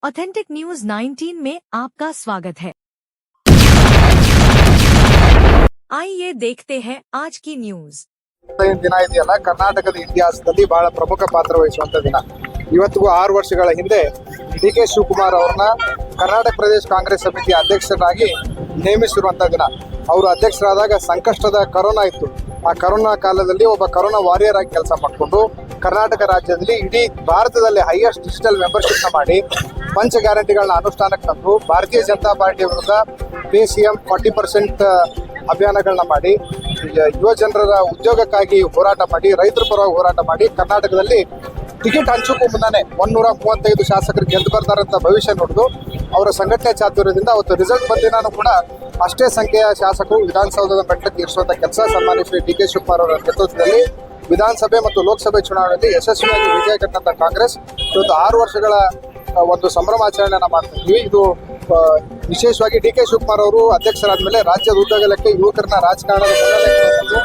Authentic news 19 में आपका स्वागत है। आइए देखते हैं आज की ನ್ಯೂಸ್। ದಿನ ಇದೆಯಲ್ಲ, ಕರ್ನಾಟಕದ ಇತಿಹಾಸದಲ್ಲಿ ಬಹಳ ಪ್ರಮುಖ ಪಾತ್ರ ವಹಿಸುವಂತ ದಿನ. ಇವತ್ತಿಗೂ 6 ವರ್ಷಗಳ ಹಿಂದೆ ಡಿ ಕೆ ಶಿವಕುಮಾರ್ ಅವರನ್ನ ಕರ್ನಾಟಕ ಪ್ರದೇಶ ಕಾಂಗ್ರೆಸ್ ಸಮಿತಿ ಅಧ್ಯಕ್ಷರಾಗಿ ನೇಮಿಸಿರುವಂತ ದಿನ. ಅವರು ಅಧ್ಯಕ್ಷರಾದಾಗ ಸಂಕಷ್ಟದ ಕರೋನಾ ಇತ್ತು. ಆ ಕರೋನಾ ಕಾಲದಲ್ಲಿ ಒಬ್ಬ ಕರೋನಾ ವಾರಿಯರ್ ಆಗಿ ಕೆಲಸ ಮಾಡಿಕೊಂಡು ಕರ್ನಾಟಕ ರಾಜ್ಯದಲ್ಲಿ ಇಡೀ ಭಾರತದಲ್ಲಿ ಹೈಯೆಸ್ಟ್ ಡಿಜಿಟಲ್ ಮೆಂಬರ್ಶಿಪ್ ನ ಮಾಡಿ ಪಂಚ ಗ್ಯಾರಂಟಿಗಳನ್ನ ಅನುಷ್ಠಾನಕ್ಕೆ ತಂದು ಭಾರತೀಯ ಜನತಾ ಪಾರ್ಟಿ ವಿರುದ್ಧ ಪೇ CM 40% ಅಭಿಯಾನಗಳನ್ನ ಮಾಡಿ ಯುವ ಜನರ ಉದ್ಯೋಗಕ್ಕಾಗಿ ಹೋರಾಟ ಮಾಡಿ ರೈತರ ಪರವಾಗಿ ಹೋರಾಟ ಮಾಡಿ ಕರ್ನಾಟಕದಲ್ಲಿ ಟಿಕೆಟ್ ಹಂಚಕ್ಕೂ ಮುನ್ನನೇ 135 ಶಾಸಕರು ಗೆದ್ದು ಬರ್ತಾರಂತ ಭವಿಷ್ಯ ನೋಡಿದು ಅವರ ಸಂಘಟನೆ ಚಾತುರ್ಯದಿಂದ ಅವತ್ತು ರಿಸಲ್ಟ್ ಬಂದಿನಾನು ಕೂಡ ಅಷ್ಟೇ ಸಂಖ್ಯೆಯ ಶಾಸಕರು ವಿಧಾನಸೌಧದ ಮೆಟ್ಟಕ್ಕೆ ಇರಿಸುವಂತ ಕೆಲಸ ಸನ್ಮಾನ್ಯ ಶ್ರೀ ಡಿ ಕೆ ಶಿವಕುಮಾರ್ ಅವರ ನೇತೃತ್ವದಲ್ಲಿ ವಿಧಾನಸಭೆ ಮತ್ತು ಲೋಕಸಭೆ ಚುನಾವಣೆಯಲ್ಲಿ ಯಶಸ್ವಿಯಾಗಿ ವಿಜಯ ಕಂಡಂತ ಕಾಂಗ್ರೆಸ್ ಇವತ್ತು 6 ವರ್ಷಗಳ ಒಂದು ಸಂಭ್ರಮಾಚರಣೆಯನ್ನ ಮಾಡ್ತಿದ್ವಿ. ಇದು ವಿಶೇಷವಾಗಿ ಡಿ ಕೆ ಶಿವಕುಮಾರ್ ಅವರು ಅಧ್ಯಕ್ಷರಾದ ಮೇಲೆ ರಾಜ್ಯದ ಉದ್ಯೋಗಕ್ಕೆ ಯುವಕರನ್ನ ರಾಜಕಾರಣದ ಮುನ್ನೆಲೆಗೆ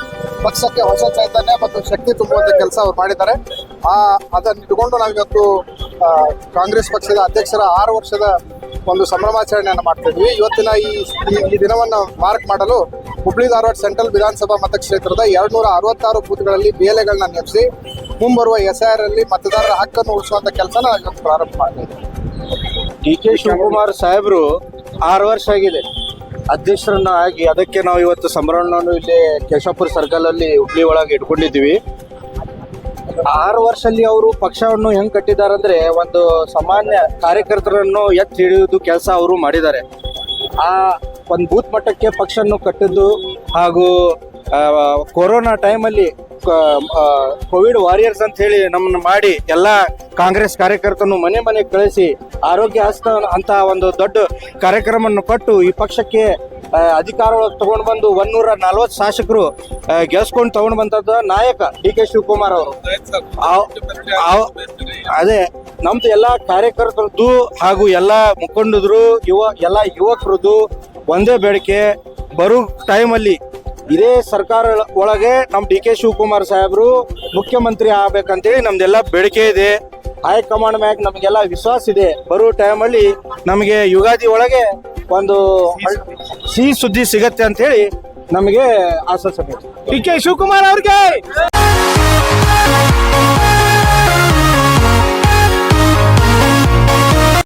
ಪಕ್ಷಕ್ಕೆ ಹೊಸ ಚೈತನ್ಯ ಮತ್ತು ಶಕ್ತಿ ತುಂಬುವಂತ ಕೆಲಸ ಅವ್ರು ಮಾಡಿದ್ದಾರೆ. ಅದನ್ನು ಇಟ್ಕೊಂಡು ನಾವಿವತ್ತು ಕಾಂಗ್ರೆಸ್ ಪಕ್ಷದ ಅಧ್ಯಕ್ಷರ 6 ವರ್ಷದ ಒಂದು ಸಂಭ್ರಮಾಚರಣೆಯನ್ನು ಮಾಡ್ತಿದ್ವಿ. ಇವತ್ತಿನ ಈ ದಿನವನ್ನು ಮಾರ್ಕ್ ಮಾಡಲು ಹುಬ್ಳಿ ಧಾರವಾಡ ಸೆಂಟ್ರಲ್ ವಿಧಾನಸಭಾ ಮತಕ್ಷೇತ್ರದ 266 ಬೂತ್ಗಳಲ್ಲಿ ಬೇಲೆಗಳನ್ನ ನೇಮಿಸಿ ಮುಂಬರುವ SIR ಅಲ್ಲಿ ಮತದಾರರ ಹಕ್ಕನ್ನು ಉಳಿಸುವಂತ ಕೆಲಸನ ಇವತ್ತು ಪ್ರಾರಂಭ ಮಾಡಿದ್ವಿ. ಡಿ ಕೆ ಶಿವಕುಮಾರ್ ಸಾಹೇಬರು 6 ವರ್ಷ ಆಗಿದೆ ಅಧ್ಯಕ್ಷರನ್ನ ಆಗಿ. ಅದಕ್ಕೆ ನಾವು ಇವತ್ತು ಸಂಭ್ರಮವನ್ನು ಇಲ್ಲಿ ಕೇಶವಪುರ ಸರ್ಕಲ್ ಅಲ್ಲಿ ಹುಬ್ಳಿ ಒಳಗೆ ಇಟ್ಕೊಂಡಿದ್ದೀವಿ. 6 ವರ್ಷದಲ್ಲಿ ಅವರು ಪಕ್ಷವನ್ನು ಹೆಂಗ್ ಕಟ್ಟಿದ್ದಾರೆ ಅಂದ್ರೆ ಒಂದು ಸಾಮಾನ್ಯ ಕಾರ್ಯಕರ್ತರನ್ನು ಎತ್ತಿ ಹಿಡಿಯುವುದು ಕೆಲಸ ಅವರು ಮಾಡಿದ್ದಾರೆ. ಆ ಒಂದು ಬೂತ್ ಮಟ್ಟಕ್ಕೆ ಪಕ್ಷವನ್ನು ಕಟ್ಟಿದ್ದು ಹಾಗೂ ಕೊರೋನಾ ಟೈಮಲ್ಲಿ ಕೋವಿಡ್ ವಾರಿಯರ್ಸ್ ಅಂತ ಹೇಳಿ ನಮ್ಮನ್ನು ಮಾಡಿ ಎಲ್ಲ ಕಾಂಗ್ರೆಸ್ ಕಾರ್ಯಕರ್ತರನ್ನು ಮನೆ ಮನೆ ಕಳಿಸಿ ಆರೋಗ್ಯ ಹಸ್ತ ಅಂತ ಒಂದು ದೊಡ್ಡ ಕಾರ್ಯಕ್ರಮವನ್ನು ಕೊಟ್ಟು ಈ ಪಕ್ಷಕ್ಕೆ ಅಧಿಕಾರ ತಗೊಂಡು ಬಂದು 140 ಶಾಸಕರು ಗೆಲ್ಸ್ಕೊಂಡು ತಗೊಂಡು ಬಂದದ್ದು ನಾಯಕ ಡಿ ಕೆ ಶಿವಕುಮಾರ್ ಅವರು. ಅದೇ ನಮ್ದು ಎಲ್ಲ ಕಾರ್ಯಕರ್ತರದ್ದು ಹಾಗೂ ಎಲ್ಲ ಮುಖಂಡರು ಎಲ್ಲ ಯುವಕರದ್ದು ಒಂದೇ ಬೇಡಿಕೆ, ಬರೋ ಟೈಮಲ್ಲಿ ಇದೇ ಸರ್ಕಾರ ಒಳಗೆ ನಮ್ಮ ಡಿ ಕೆ ಶಿವಕುಮಾರ್ ಸಾಹೇಬರು ಮುಖ್ಯಮಂತ್ರಿ ಆಗ್ಬೇಕಂತೇಳಿ ನಮ್ದೆಲ್ಲ ಬೇಡಿಕೆ ಇದೆ. ಹೈಕಮಾಂಡ್ ಮ್ಯಾಗ ನಮಗೆಲ್ಲ ವಿಶ್ವಾಸ ಇದೆ. ಬರೋ ಟೈಮಲ್ಲಿ ನಮಗೆ ಯುಗಾದಿ ಒಳಗೆ ಒಂದು ಸಿಹಿ ಸುದ್ದಿ ಸಿಗತ್ತೆ ಅಂತ ಹೇಳಿ ನಮಗೆ ಆಶ್ವಾಸನೆ. ಡಿ ಕೆ ಶಿವಕುಮಾರ್ ಅವ್ರಿಗೆ